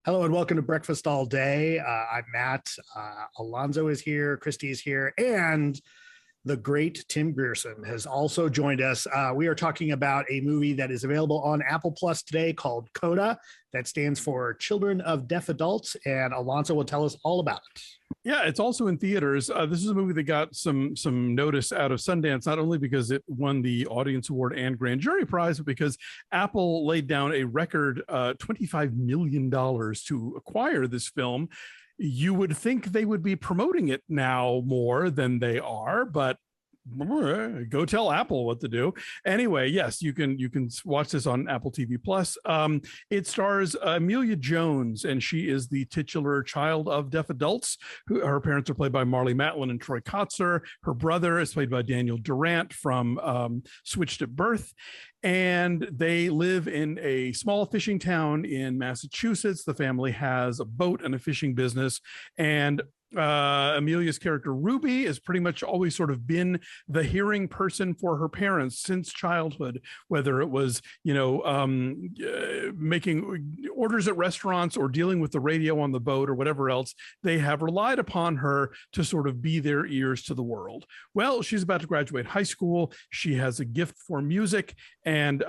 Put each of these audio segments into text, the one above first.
Hello and welcome to Breakfast All Day. I'm Matt. Alonso is here, Christy is here, and the great Tim Grierson has also joined us. We are talking about a movie that is available on Apple Plus today called Coda. That stands for Children of Deaf Adults, and Alonso will tell us all about it. Yeah, it's also in theaters. This is a movie that got some notice out of Sundance, not only because it won the Audience Award and Grand Jury Prize, but because Apple laid down a record $25 million to acquire this film. You would think they would be promoting it now more than they are, but go tell Apple what to do. Anyway, yes, you can watch this on Apple TV Plus. It stars Emilia Jones, and she is the titular child of deaf adults. Her parents are played by Marlee Matlin and Troy Kotzer. Her brother is played by Daniel Durant from Switched at Birth. And they live in a small fishing town in Massachusetts. The family has a boat and a fishing business. And Emilia's character Ruby has pretty much always sort of been the hearing person for her parents since childhood, whether it was, making orders at restaurants or dealing with the radio on the boat or whatever else. They have relied upon her to sort of be their ears to the world. Well, she's about to graduate high school. She has a gift for music, and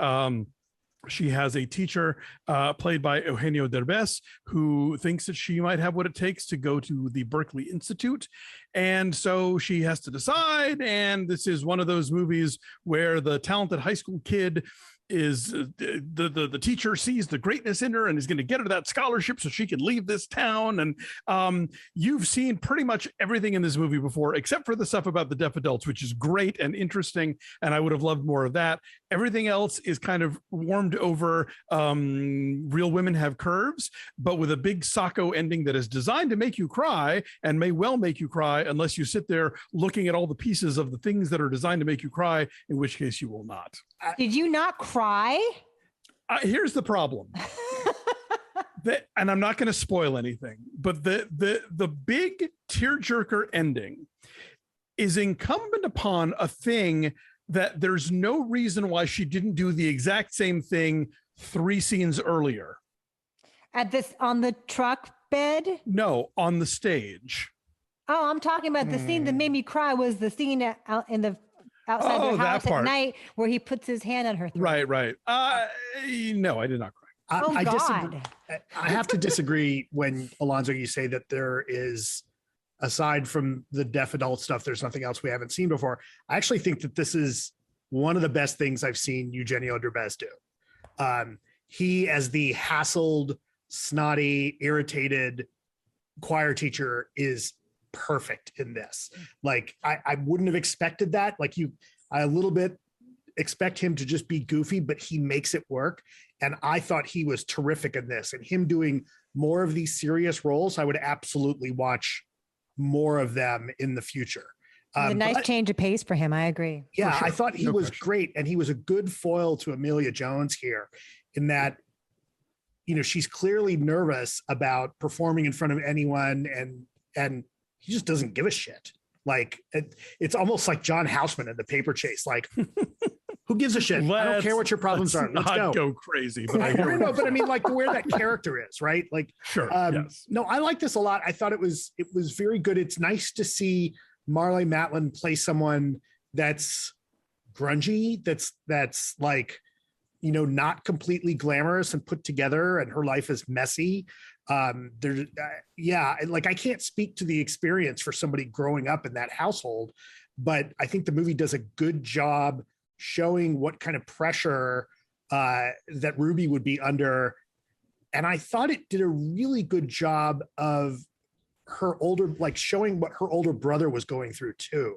she has a teacher played by Eugenio Derbez who thinks that she might have what it takes to go to the Berkeley Institute. And so she has to decide. And this is one of those movies where the talented high school kid is the teacher sees the greatness in her and is going to get her that scholarship so she can leave this town. And you've seen pretty much everything in this movie before, except for the stuff about the deaf adults, which is great and interesting. And I would have loved more of that. Everything else is kind of warmed over. Real Women Have Curves, but with a big Sacco ending that is designed to make you cry and may well make you cry unless you sit there looking at all the pieces of the things that are designed to make you cry, in which case you will not. Did you not cry? Here's the problem. And I'm not going to spoil anything, but the big tearjerker ending is incumbent upon a thing that there's no reason why she didn't do the exact same thing 3 scenes earlier. On the truck bed? No, on the stage. Oh, I'm talking about the scene that made me cry was the scene out in the outside their house at night where he puts his hand on her throat. Right. No, I did not cry. I disagree. I have to disagree when, Alonso, you say that there is, aside from the deaf adult stuff, there's nothing else we haven't seen before. I actually think that this is one of the best things I've seen Eugenio Derbez do. He, as the hassled, snotty, irritated choir teacher, is perfect in this. Like, I wouldn't have expected that. Like, I a little bit expect him to just be goofy, but he makes it work. And I thought he was terrific in this. And him doing more of these serious roles, I would absolutely watch more of them in the future. A nice change of pace for him. I agree. Yeah, sure. I thought he was great. And he was a good foil to Emilia Jones here, in that, she's clearly nervous about performing in front of anyone, and he just doesn't give a shit. Like, it's almost like John Houseman in The Paper Chase. Like, who gives a shit? I don't care what your problems are. Let's go crazy. But I know, but I mean, like, where that character is, right? Like, sure. Yes. No, I like this a lot. I thought it was very good. It's nice to see Marlee Matlin play someone that's grungy, that's like, not completely glamorous and put together, and her life is messy. Like, I can't speak to the experience for somebody growing up in that household, but I think the movie does a good job showing what kind of pressure that Ruby would be under. And I thought it did a really good job of showing what her older brother was going through too.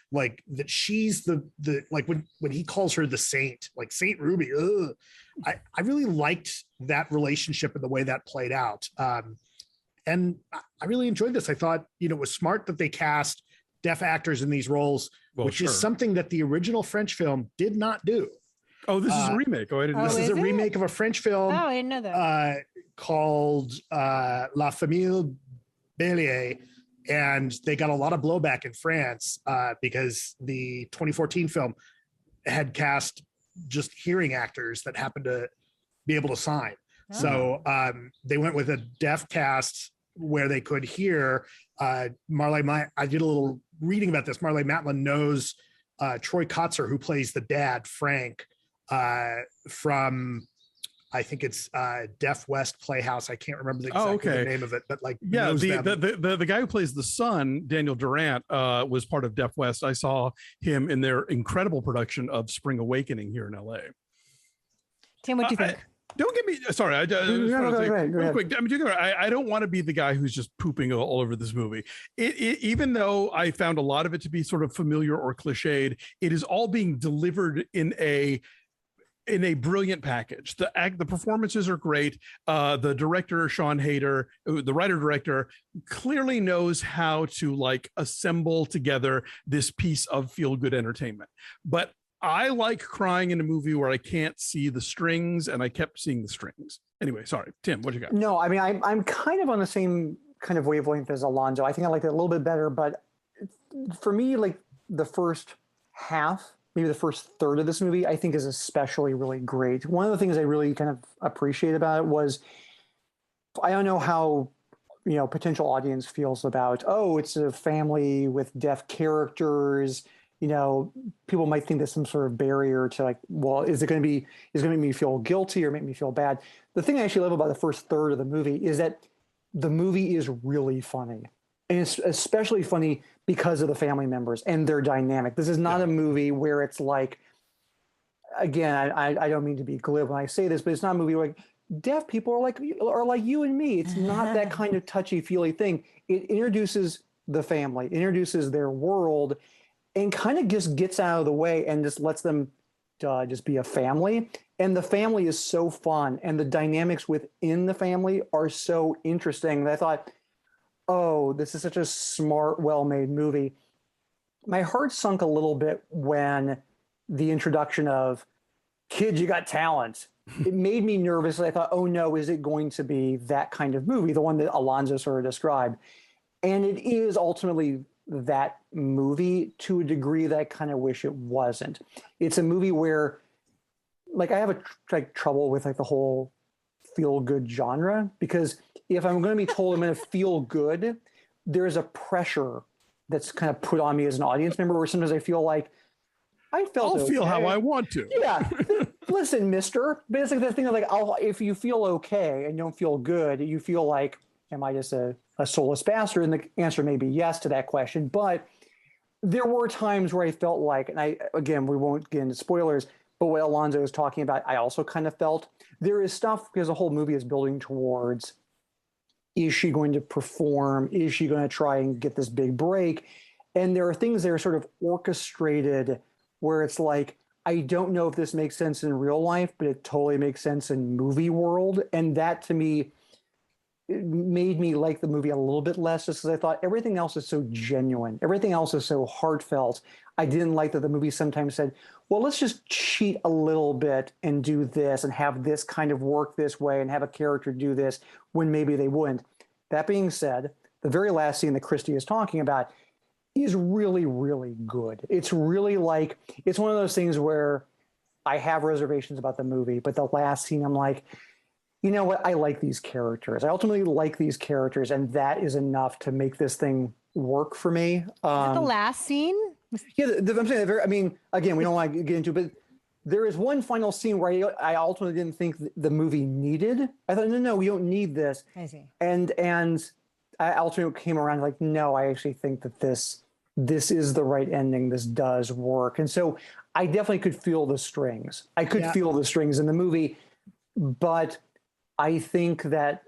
Like, that she's the like, when he calls her the saint, like Saint Ruby, I really liked that relationship and the way that played out. And I really enjoyed this. I thought, it was smart that they cast deaf actors in these roles, which is something that the original French film did not do. Oh, this is a remake. Oh, I didn't know. This is a remake of a French film. Oh, I didn't know that. Called La Famille Bélier. And they got a lot of blowback in France because the 2014 film had cast just hearing actors that happened to be able to sign. So they went with a deaf cast where they could hear. Marlee, I did a little reading about this. Marlee Matlin knows Troy Kotzer, who plays the dad, Frank, from I think it's Deaf West Playhouse. I can't remember the name of it, but like the guy who plays the son, Daniel Durant, was part of Deaf West. I saw him in their incredible production of Spring Awakening here in LA. Tim, what do you think? Don't get me sorry. Go ahead. Quick. I don't want to be the guy who's just pooping all over this movie. Even though I found a lot of it to be sort of familiar or cliched, it is all being delivered in a brilliant package. The performances are great. The director, Sean Heder, the writer director, clearly knows how to like assemble together this piece of feel good entertainment. But I like crying in a movie where I can't see the strings, and I kept seeing the strings. Anyway, sorry, Tim, what you got? No, I mean, I'm kind of on the same kind of wavelength as Alonso. I think I liked it a little bit better, but for me, like the first half, maybe the first third of this movie, I think is especially really great. One of the things I really kind of appreciate about it was, I don't know how, potential audience feels about, it's a family with deaf characters. People might think there's some sort of barrier to like, well, is it going to make me feel guilty or make me feel bad? The thing I actually love about the first third of the movie is that the movie is really funny. And it's especially funny because of the family members and their dynamic. This is not a movie where it's like, again, I don't mean to be glib when I say this, but it's not a movie where like, deaf people are like you and me. It's not that kind of touchy-feely thing. It introduces the family, introduces their world, and kind of just gets out of the way and just lets them just be a family. And the family is so fun, and the dynamics within the family are so interesting that I thought, this is such a smart, well-made movie. My heart sunk a little bit when the introduction of, kids, you got talent. It made me nervous. I thought, oh no, is it going to be that kind of movie, the one that Alonso sort of described? And it is ultimately that movie to a degree that I kind of wish it wasn't. It's a movie where, like, I have trouble with like the whole feel good genre, because if I'm going to be told I'm going to feel good, there is a pressure that's kind of put on me as an audience member, where sometimes I feel like I'll feel how I want to. Yeah, listen, mister. But it's like the thing of like, if you feel okay and don't feel good, you feel like, am I just a soulless bastard? And the answer may be yes to that question. But there were times where I felt like, and we won't get into spoilers, but what Alonso was talking about, I also kind of felt there is stuff, because the whole movie is building towards, is she going to perform? Is she going to try and get this big break? And there are things that are sort of orchestrated where it's like, I don't know if this makes sense in real life, but it totally makes sense in movie world. And that to me, it made me like the movie a little bit less, just because I thought everything else is so genuine. Everything else is so heartfelt. I didn't like that the movie sometimes said, well, let's just cheat a little bit and do this and have this kind of work this way and have a character do this when maybe they wouldn't. That being said, the very last scene that Christy is talking about is really, really good. It's really like, it's one of those things where I have reservations about the movie, but the last scene, I'm like, you know what? I like these characters. I ultimately like these characters, and that is enough to make this thing work for me. Is it the last scene? Yeah, I'm saying, again, we don't want to get into it, but there is one final scene where I ultimately didn't think the movie needed. I thought, no, we don't need this. I see. And I ultimately came around like, no, I actually think that this is the right ending. This does work. And so I definitely could feel the strings. I could feel the strings in the movie, but I think that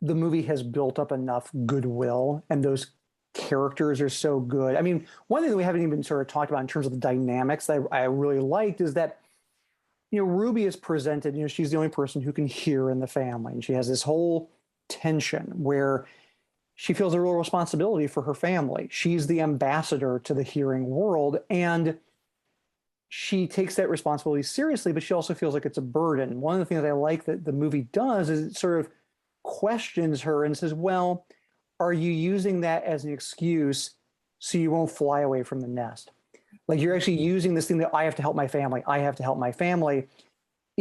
the movie has built up enough goodwill, and those characters are so good. I mean, one thing that we haven't even sort of talked about in terms of the dynamics that I really liked is that, Ruby is presented, she's the only person who can hear in the family. And she has this whole tension where she feels a real responsibility for her family. She's the ambassador to the hearing world, and she takes that responsibility seriously, but she also feels like it's a burden. One of the things that I like that the movie does is it sort of questions her and says, well, are you using that as an excuse so you won't fly away from the nest? Like, you're actually using this thing that I have to help my family. I have to help my family.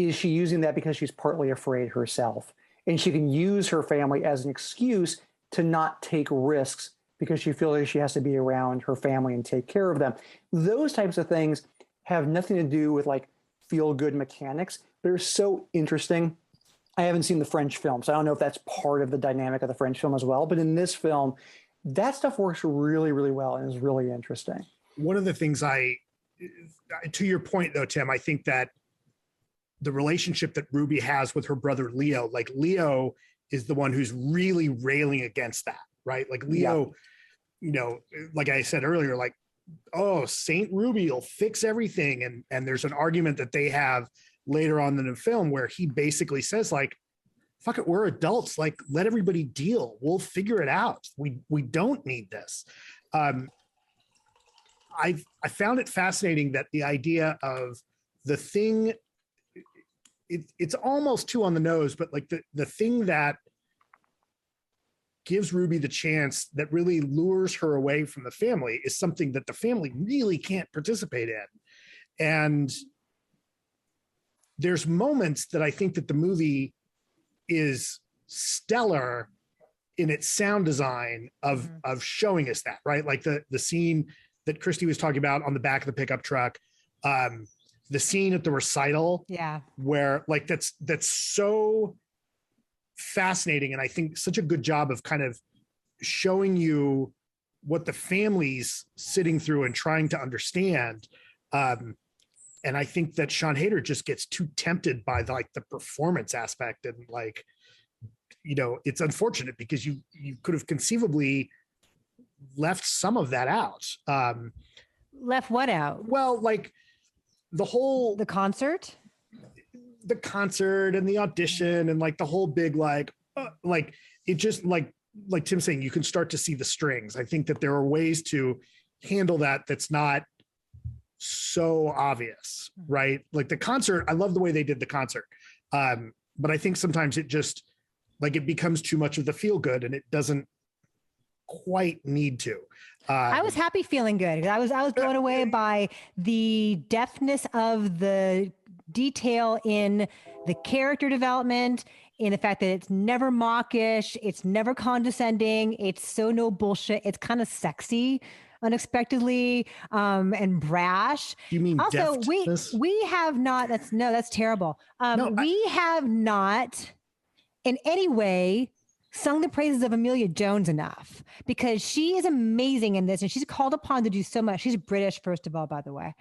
is she using that because she's partly afraid herself? And she can use her family as an excuse to not take risks because she feels like she has to be around her family and take care of them. Those types of things have nothing to do with like feel-good mechanics. They're so interesting. I haven't seen the French film, so I don't know if that's part of the dynamic of the French film as well. But in this film, that stuff works really, really well and is really interesting. One of the things to your point though, Tim, I think that the relationship that Ruby has with her brother Leo, like Leo is the one who's really railing against that, right? Like Leo, you know, like I said earlier, like, oh, Saint Ruby will fix everything. And there's an argument that they have later on in the film where he basically says like, fuck it, we're adults, like let everybody deal. We'll figure it out. We don't need this. I found it fascinating that the idea of the thing, it's almost too on the nose, but like the thing that gives Ruby the chance that really lures her away from the family is something that the family really can't participate in. And there's moments that I think that the movie is stellar in its sound design of showing us that, right? Like the scene that Christy was talking about on the back of the pickup truck, the scene at the recital, where like that's so fascinating, and I think such a good job of kind of showing you what the family's sitting through and trying to understand. And I think that Sean Heder just gets too tempted by the performance aspect, and like, you know, it's unfortunate because you could have conceivably left some of that out. Left what out? Well, like the concert and the audition and like the whole big like it just like Tim's saying, you can start to see the strings. I think that there are ways to handle that that's not so obvious, right? Like the concert, I love the way they did the concert, but I think sometimes it just like it becomes too much of the feel good, and it doesn't quite need to. I was happy feeling good. I was blown away by the depthness of the detail in the character development, in the fact that it's never mawkish, it's never condescending, it's so no bullshit. It's kind of sexy, unexpectedly, and brash. You mean also deftness? we have not. That's terrible. We have not in any way sung the praises of Emilia Jones enough, because she is amazing in this, and she's called upon to do so much. She's British, first of all, by the way,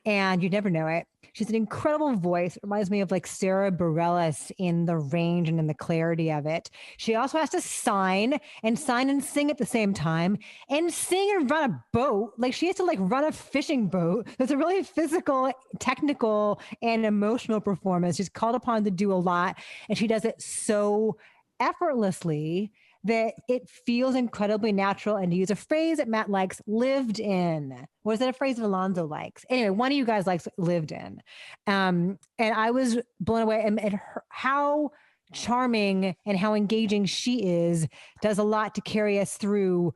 and you'd never know it. She's an incredible voice. It reminds me of like Sarah Bareilles in the range and in the clarity of it. She also has to sign and sing at the same time, and sing and run a boat. Like she has to like run a fishing boat. It's a really physical, technical, and emotional performance. She's called upon to do a lot, and she does it so effortlessly that it feels incredibly natural. And to use a phrase that Matt likes, lived in. Or is that a phrase that Alonso likes? Anyway, one of you guys likes lived in. And I was blown away at how charming and how engaging she is. Does a lot to carry us through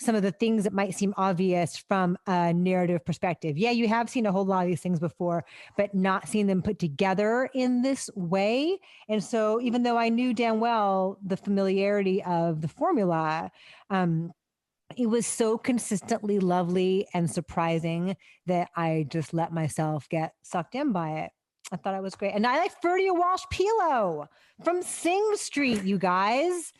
some of the things that might seem obvious from a narrative perspective. Yeah, you have seen a whole lot of these things before, but not seen them put together in this way. And so even though I knew damn well the familiarity of the formula, it was so consistently lovely and surprising that I just let myself get sucked in by it. I thought it was great. And I like Ferdia Walsh-Peelo from Sing Street, you guys.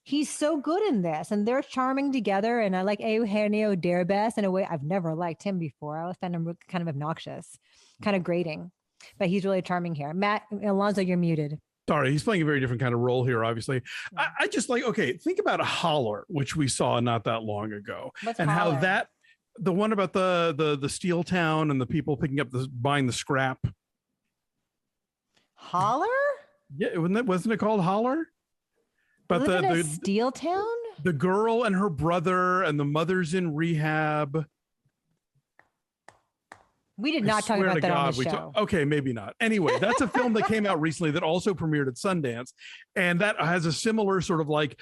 He's so good in this, and they're charming together. And I like Eugenio Derbez in a way I've never liked him before. I always found him kind of obnoxious, kind of grating, but he's really charming here. Matt, Alonso, you're muted. Sorry, he's playing a very different kind of role here, obviously. Yeah. I just like, okay, think about Holler, which we saw not that long ago. What's and Holler? How that, the one about the steel town and the people picking up buying the scrap. Holler? Yeah, wasn't it called Holler? But the steel town, the girl and her brother and the mother's in rehab. We did not talk about that on the show. Okay, maybe not. Anyway, that's a film that came out recently that also premiered at Sundance, and that has a similar sort of like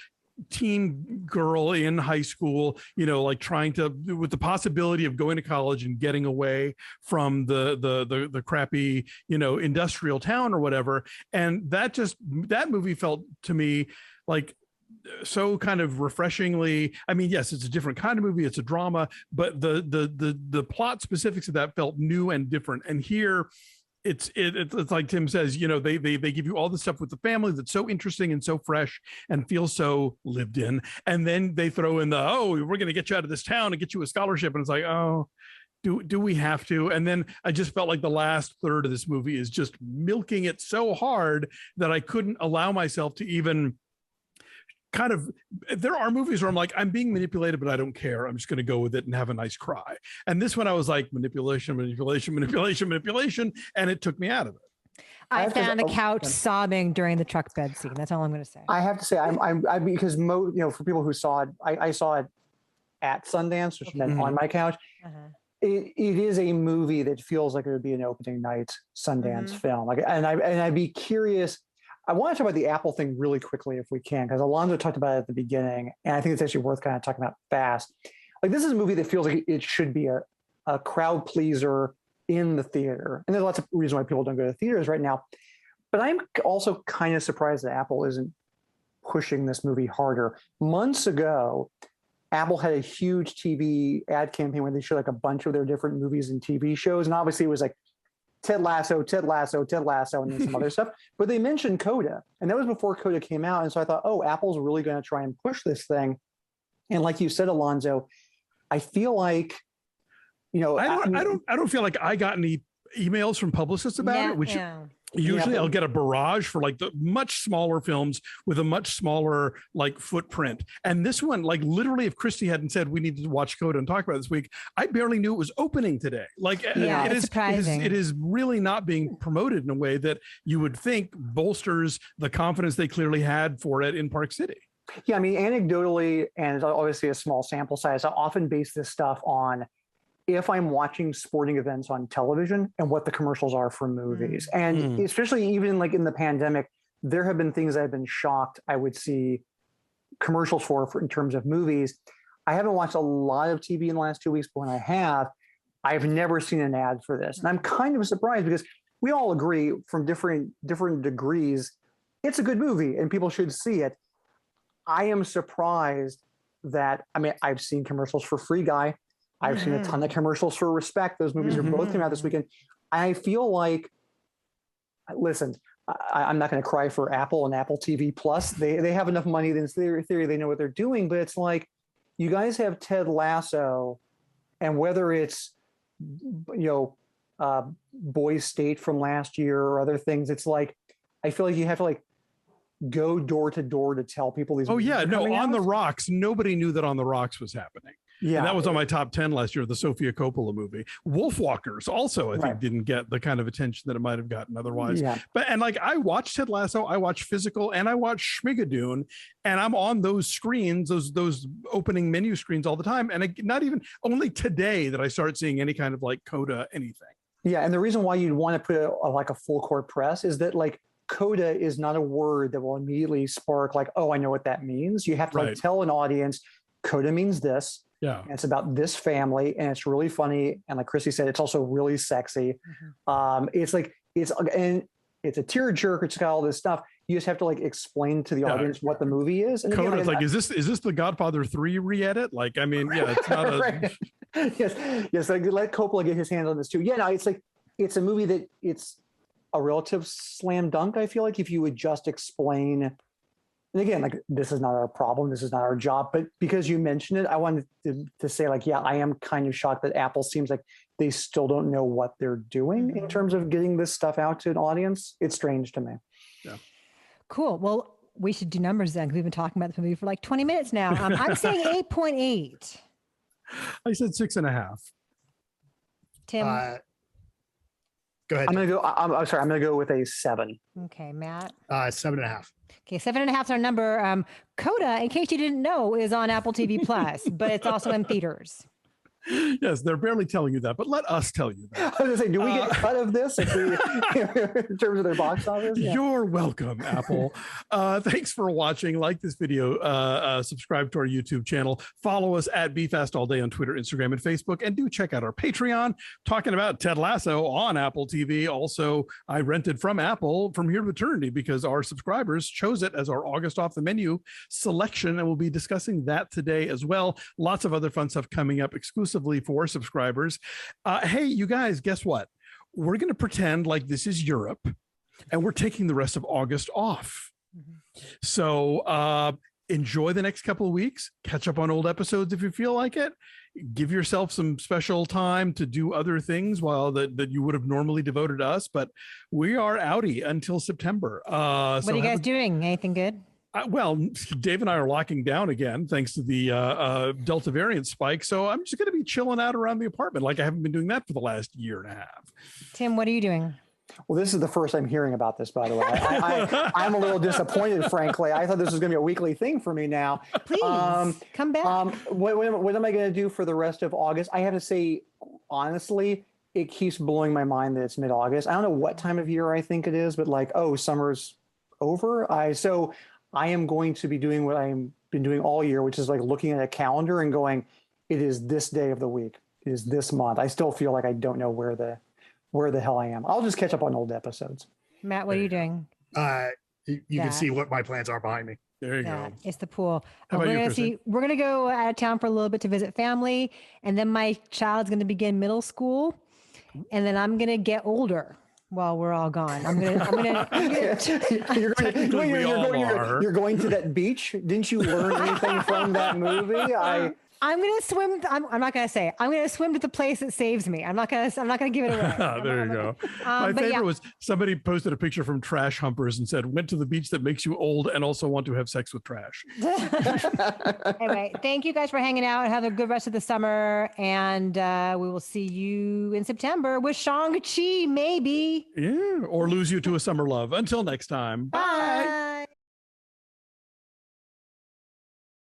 teen girl in high school, like trying to, with the possibility of going to college and getting away from the crappy, industrial town or whatever. And that movie felt to me like so kind of refreshingly, I mean, yes, it's a different kind of movie, it's a drama, but the plot specifics of that felt new and different. And here it's like Tim says, they give you all the stuff with the family that's so interesting and so fresh and feels so lived in. And then they throw in we're going to get you out of this town and get you a scholarship. And it's like, oh, do we have to? And then I just felt like the last third of this movie is just milking it so hard that I couldn't allow myself to even kind of, there are movies where I'm like, I'm being manipulated, but I don't care. I'm just going to go with it and have a nice cry. And this one I was like, manipulation. And it took me out of it. I found on the couch sobbing during the truck bed scene. That's all I'm going to say. I have to say, I because for people who saw it, I saw it at Sundance, which meant on my couch. It is a movie that feels like it would be an opening night Sundance film. And I'd be curious. I want to talk about the Apple thing really quickly if we can, because Alonso talked about it at the beginning, and I think it's actually worth kind of talking about fast. Like, this is a movie that feels like it should be a crowd pleaser in the theater. And there's lots of reasons why people don't go to theaters right now. But I'm also kind of surprised that Apple isn't pushing this movie harder. Months ago, Apple had a huge TV ad campaign where they showed like a bunch of their different movies and TV shows. And obviously it was like Ted Lasso, and then some other stuff. But they mentioned Coda, and that was before Coda came out. And so I thought, oh, Apple's really going to try and push this thing. And like you said, Alonso, I feel like, I don't feel like I got any emails from publicists about it, which usually I'll get a barrage for like the much smaller films with a much smaller like footprint. And this one, like literally, if Christy hadn't said we needed to watch Coda and talk about it this week, I barely knew it was opening today. Like it is really not being promoted in a way that you would think bolsters the confidence they clearly had for it in Park City. Yeah, I mean, anecdotally, and it's obviously a small sample size, I often base this stuff on if I'm watching sporting events on television and what the commercials are for movies. And especially even like in the pandemic, there have been things I've been shocked I would see commercials for in terms of movies. I haven't watched a lot of TV in the last 2 weeks, but when I have, I've never seen an ad for this. And I'm kind of surprised because we all agree from different degrees, it's a good movie and people should see it. I am surprised that, I mean, I've seen commercials for Free Guy. I've seen a ton of commercials for Respect. Those movies are both coming out this weekend. I feel like, listen, I'm not going to cry for Apple and Apple TV Plus. They have enough money in theory. They know what they're doing. But it's like, you guys have Ted Lasso, and whether it's, Boys State from last year or other things, it's like, I feel like you have to like go door to door to tell people these. Oh yeah, no, On the Rocks. Nobody knew that On the Rocks was happening. Yeah, and that was on my top 10 last year, the Sofia Coppola movie. Wolfwalkers also, I think, didn't get the kind of attention that it might have gotten otherwise. Yeah. But and like I watched Ted Lasso, I watched Physical, and I watched Schmigadoon, and I'm on those screens, those opening menu screens all the time. And not even only today that I start seeing any kind of like Coda anything. Yeah, and the reason why you'd want to put like a full court press is that like Coda is not a word that will immediately spark like, oh, I know what that means. You have to like tell an audience, Coda means this. Yeah, and it's about this family, and it's really funny. And like Christy said, it's also really sexy. It's like it's a tearjerker. It's got all this stuff. You just have to like explain to the audience what the movie is. And Coda, it's like, is this the Godfather 3 re-edit? Like, I mean, yeah, it's not a yes. Like let Coppola get his hands on this too. Yeah, no, it's like it's a movie that it's a relative slam dunk. I feel like if you would just explain. And again, like this is not our problem, this is not our job, but because you mentioned it, I wanted to say like, yeah, I am kind of shocked that Apple seems like they still don't know what they're doing in terms of getting this stuff out to an audience. It's strange to me. Yeah. Cool. Well, we should do numbers then, because we've been talking about the movie for like 20 minutes now. I'm saying 8.8. I said 6.5. Tim? Go ahead. I'm going to go. I'm sorry. I'm going to go with a 7. Okay, Matt. 7.5. Okay, 7.5 is our number. Coda, in case you didn't know, is on Apple TV Plus, but it's also in theaters. Yes, they're barely telling you that, but let us tell you that. I was going to say, do we get cut of this if we, in terms of their box office? Yeah. You're welcome, Apple. Thanks for watching. Like this video, subscribe to our YouTube channel, follow us at BeFastAllDay on Twitter, Instagram, and Facebook, and do check out our Patreon, talking about Ted Lasso on Apple TV. Also, I rented from Apple From Here to Eternity because our subscribers chose it as our August Off the Menu selection, and we'll be discussing that today as well. Lots of other fun stuff coming up exclusively for subscribers. Hey, you guys, guess what? We're going to pretend like this is Europe, and we're taking the rest of August off. So enjoy the next couple of weeks. Catch up on old episodes if you feel like it. Give yourself some special time to do other things while that you would have normally devoted to us. But we are outie until September. What are you guys doing? Anything good? Well, Dave and I are locking down again thanks to the Delta variant spike. So I'm just going to be chilling out around the apartment like I haven't been doing that for the last year and a half. Tim, what are you doing? Well, this is the first I'm hearing about this, by the way. I'm a little disappointed, frankly. I thought this was going to be a weekly thing for me now. Please, come back. What am I going to do for the rest of August? I have to say, honestly, it keeps blowing my mind that it's mid-August. I don't know what time of year I think it is, but like, oh, summer's over. So I am going to be doing what I've been doing all year, which is like looking at a calendar and going, it is this day of the week. It is this month. I still feel like I don't know where the hell I am. I'll just catch up on old episodes. Matt, what are you doing? You can see what my plans are behind me. There you go. It's the pool. How about you, We're going to go out of town for a little bit to visit family. And then my child's going to begin middle school. And then I'm going to get older while we're all gone. You're going to that beach. Didn't you learn anything from that movie? I'm going to swim. I'm not going to say it. I'm going to swim to the place that saves me. I'm not going to give it away. There you go. My favorite was somebody posted a picture from Trash Humpers and said, went to the beach that makes you old and also want to have sex with trash. Anyway, thank you guys for hanging out. Have a good rest of the summer. And we will see you in September with Shang-Chi, maybe. Yeah, or lose you to a summer love. Until next time. Bye.